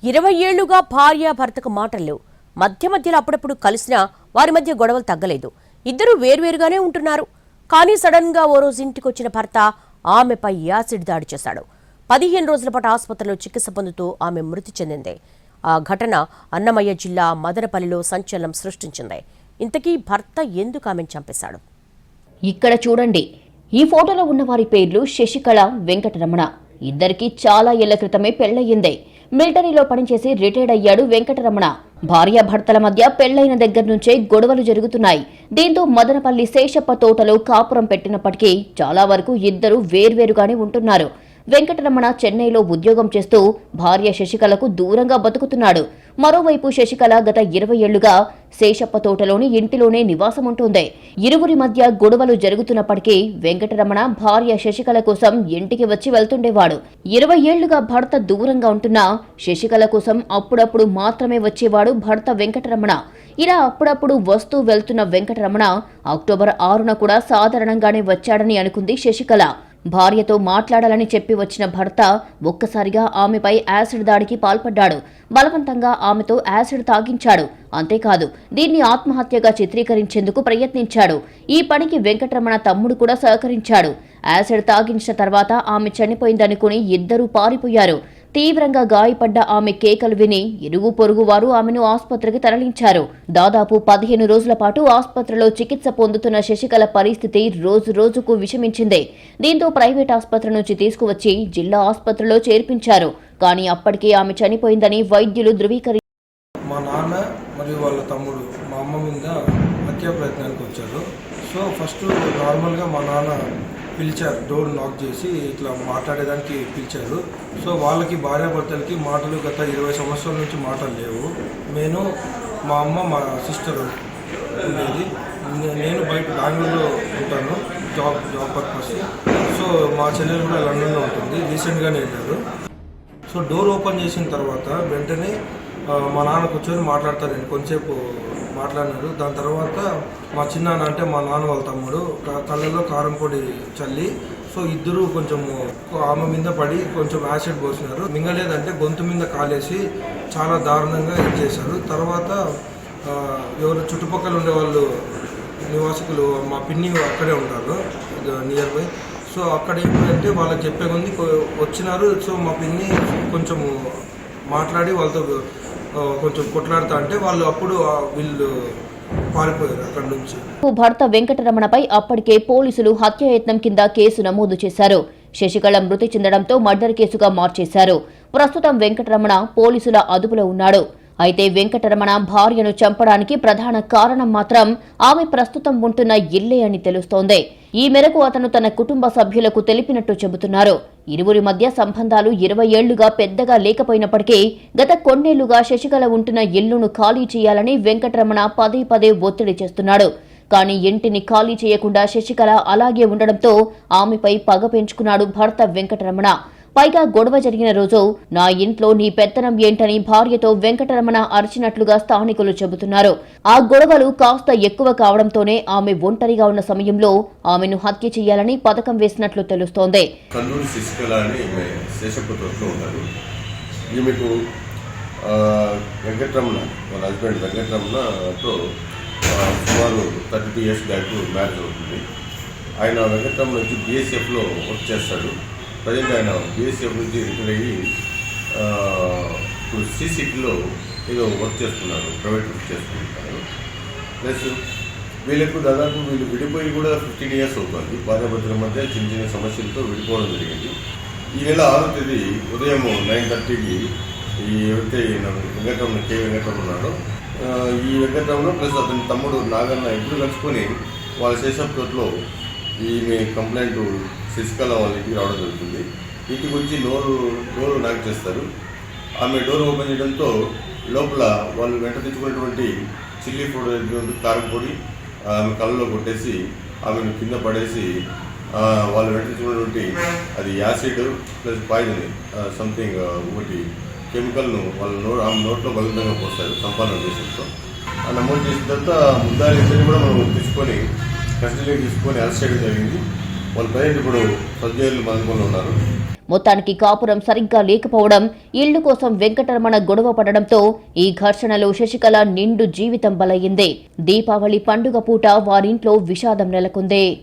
20 ఏళ్లుగా భార్య భర్తకు మాటలు లేవు. మధ్యలో అప్పుడప్పుడు కలిసినా వారి మధ్య గొడవలు తగ్గలేదు. ఇద్దరు వేర్వేరుగానే ఉంటున్నారు. కానీ సడన్ గా ఓ రోజు ఇంటికి వచ్చిన భర్త ఆమెపై యాసిడ్ దాడి చేశాడు. 15 రోజుల పాటు ఆసుపత్రిలో చికిత్స పొందుతూ ఆమె మృతి చెందింది. ఆ ఘటన అన్నమయ్య జిల్లా మదనపల్లిలో సంచలనం సృష్టించింది. ఇంతకీ భర్త ఎందుకు ఆమెను చంపేశాడు? ఇక్కడ చూడండి. ఈ ఫోటోలో ఉన్న వారి పేర్లు శశికళ, వెంకటరమణ. ఇద్దరికి చాలా ఏళ్ల క్రితమే పెళ్లయ్యింది. మిలిటరీలో పనిచేసి రిటైర్డ్ అయ్యాడు వెంకటరమణ. భార్యాభర్తల మధ్య పెళ్లైన దగ్గర నుంచే గొడవలు జరుగుతున్నాయి. దీంతో మదనపల్లి శేషప్ప తోటలో కాపురం పెట్టినప్పటికీ చాలా వరకు ఇద్దరు వేర్వేరుగానే ఉంటున్నారు. వెంకటరమణ చెన్నైలో ఉద్యోగం చేస్తూ భార్య శశికళకు దూరంగా బతుకుతున్నాడు. మరోవైపు శశికళ గత 20 ఏళ్లుగా శేషప్ప తోటలోని ఇంటిలోనే నివాసం ఉంటుంది. ఇరువురి మధ్య గొడవలు జరుగుతున్నప్పటికీ వెంకటరమణ భార్య శశికళ కోసం ఇంటికి వచ్చి వెళ్తుండేవాడు. 20 ఏళ్లుగా భర్త దూరంగా ఉంటున్నా శశికళ కోసం అప్పుడప్పుడు మాత్రమే వచ్చేవాడు భర్త వెంకటరమణ. ఇలా అప్పుడప్పుడు వస్తూ వెళ్తున్న వెంకటరమణ అక్టోబర్ 6న కూడా సాధారణంగానే వచ్చాడని అనుకుంది శశికళ. భార్యతో మాట్లాడాలని చెప్పి వచ్చిన భర్త ఒక్కసారిగా ఆమెపై యాసిడ్ దాడికి పాల్పడ్డాడు. బలవంతంగా ఆమెతో యాసిడ్ తాగించాడు. అంతేకాదు, దీన్ని ఆత్మహత్యగా చిత్రీకరించేందుకు ప్రయత్నించాడు. ఈ పనికి వెంకటరమణ తమ్ముడు కూడా సహకరించాడు. యాసిడ్ తాగించిన తర్వాత ఆమె చనిపోయిందనుకుని ఇద్దరూ పారిపోయారు. తీవ్రంగా గాయపడ్డ ఆమె కేకలు విని ఇరుగు పొరుగు వారు ఆమెను ఆసుపత్రికి తరలించారు. దాదాపు 15 రోజుల పాటు ఆసుపత్రిలో చికిత్స పొందుతున్న శశికళ పరిస్థితి రోజు రోజుకు విషమించింది. దీంతో ప్రైవేట్ ఆసుపత్రి నుంచి తీసుకువచ్చి జిల్లా ఆసుపత్రిలో చేర్పించారు. కానీ అప్పటికే ఆమె చనిపోయిందని వైద్యులు ధృవీకరించారు. మా నాన్న మరియు వాళ్ళ తమ్ముడు మా అమ్మ మీద హత్యా ప్రయత్నానికి వచ్చారు. సో ఫస్ట్ నార్మల్గా మా నాన్న పిలిచారు, డోర్ నాక్ చేసి ఇట్లా మాట్లాడేదానికి పిలిచారు. సో వాళ్ళకి భార్యాభర్తలకి మాటలు గత 20 సంవత్సరాల నుంచి మాటలు లేవు. నేను, మా అమ్మ, మా సిస్టర్ ఉండేది. నేను బయట బెంగళూరులో ఉంటాను, జాబ్ పర్పస్. సో మా చెల్లెలు కూడా లండన్లో ఉంటుంది, రీసెంట్గానే వెళ్ళారు. సో డోర్ ఓపెన్ చేసిన తర్వాత వెంటనే మా నాన్న కూర్చొని మాట్లాడతారండి. కొంచెంసేపు మాట్లాడినారు. దాని తర్వాత మా చిన్నాన్న అంటే మా నాన్న వాళ్ళ తమ్ముడు కళ్ళలో కారం పొడి చల్లి సో ఇద్దరు కొంచెము ఆమె మీద పడి కొంచెం యాసిడ్ పోసినారు. మింగలేదంటే గొంతు మీద కాలేసి చాలా దారుణంగా ఇచ్చేశారు. తర్వాత ఎవరు చుట్టుపక్కల ఉండే వాళ్ళు నివాసికులు, మా పిన్ని అక్కడే ఉంటారు నియర్ బై. సో అక్కడ ఏంటంటే వాళ్ళకి చెప్పే ముందు వచ్చినారు. సో మా పిన్ని కొంచెము మాట్లాడి వాళ్ళతో కొంచెం కొట్లాడుతా అంటే వాళ్ళు అప్పుడు వీళ్ళు పారిపోయారు అక్కడి నుంచి. భర్త వెంకటరమణపై అప్పటికే పోలీసులు హత్యాయత్నం కింద కేసు నమోదు చేశారు. శశికళ మృతి చెందడంతో మర్డర్ కేసుగా మార్చేశారు. ప్రస్తుతం వెంకటరమణ పోలీసుల అదుపులో ఉన్నాడు. అయితే వెంకటరమణ భార్యను చంపడానికి ప్రధాన కారణం మాత్రం ఆమె ప్రస్తుతం ఉంటున్న ఇల్లే అని తెలుస్తోంది. ఈ మేరకు అతను తన కుటుంబ సభ్యులకు తెలిపినట్టు చెబుతున్నారు. ఇరువురి మధ్య సంబంధాలు 20 ఏళ్లుగా పెద్దగా లేకపోయినప్పటికీ గత కొన్నేళ్లుగా శశికళ ఉంటున్న ఇల్లును ఖాళీ చేయాలని వెంకటరమణ పదే పదే ఒత్తిడి చేస్తున్నాడు. కానీ ఇంటిని ఖాళీ చేయకుండా శశికళ అలాగే ఉండడంతో ఆమెపై పగ పెంచుకున్నాడు భర్త వెంకటరమణ. పైగా గొడవ జరిగిన రోజు నా ఇంట్లో నీ పెత్తనం ఏంటని భార్యతో వెంకటరమణ అరిచినట్లుగా స్థానికులు చెబుతున్నారు. ఆ గొడవలు కాస్త ఎక్కువ కావడంతోనే ఆమె ఒంటరిగా ఉన్న సమయంలో ఆమెను హత్య చేయాలని పథకం వేసినట్లు తెలుస్తోంది. ఆయన వెంకటరమణ నుంచి BSFలో వర్క్ చేస్తాడు. ప్రజెంట్ ఆయన BSF నుంచి రిటైర్ అయ్యి ఇప్పుడు CCTలో ఏదో వర్క్ చేస్తున్నారు, ప్రైవేట్ వర్క్ చేస్తున్నారు. ప్లస్ వీళ్ళు విడిపోయి కూడా 15 years అవుతుంది. భార్యాభర్తల మధ్య చిన్న చిన్న సమస్యలతో విడిపోవడం జరిగింది. ఈ నెల 6వ తేదీ ఉదయం 9:30కి ఎవరైతే వెంకటరమణ ఉన్నాడో ఈ వెంకటరమణ ప్లస్ అతని తమ్ముడు నాగన్న ఇద్దరు కలుసుకొని వాళ్ళ శేషంలో ఈమె కంప్లైంట్ శశికళ వాళ్ళ ఇంటికి రావడం జరుగుతుంది. ఇంటికి వచ్చి డోరు నాక్ చేస్తారు. ఆమె డోర్ ఓపెన్ చేయడంతో లోపల వాళ్ళు వెంట తెచ్చుకున్నటువంటి చిల్లీ పొడి, కారం పొడి ఆమె కళ్ళలో కొట్టేసి ఆమెను కింద పడేసి వాళ్ళు వెంట తెచ్చుకున్నటువంటి అది యాసిడ్ ప్లస్ పాయిజన్ సంథింగ్ ఒకటి కెమికల్ను ఆమె నోట్లో బలవంతంగా పోస్తారు సంపాదన చేసేంతో. నమోదు చేసిన తర్వాత ముద్దాయిద్దరిని కూడా మనం తీసుకొని కస్టడీలోకి తీసుకొని అరెస్ట్ చేయడం జరిగింది. వాళ్ళు ప్రజెంట్ ఇప్పుడు సబ్జైలు మదనపల్లిలో ఉన్నారు. మొత్తానికి కాపురం సరిగ్గా లేకపోవడం, ఇళ్లు కోసం వెంకటరమణ గొడవ పడడంతో ఈ ఘర్షణలో శశికళ నిండు జీవితం బలయ్యింది. దీపావళి పండుగ పూట వారింట్లో విషాదం నెలకొంది.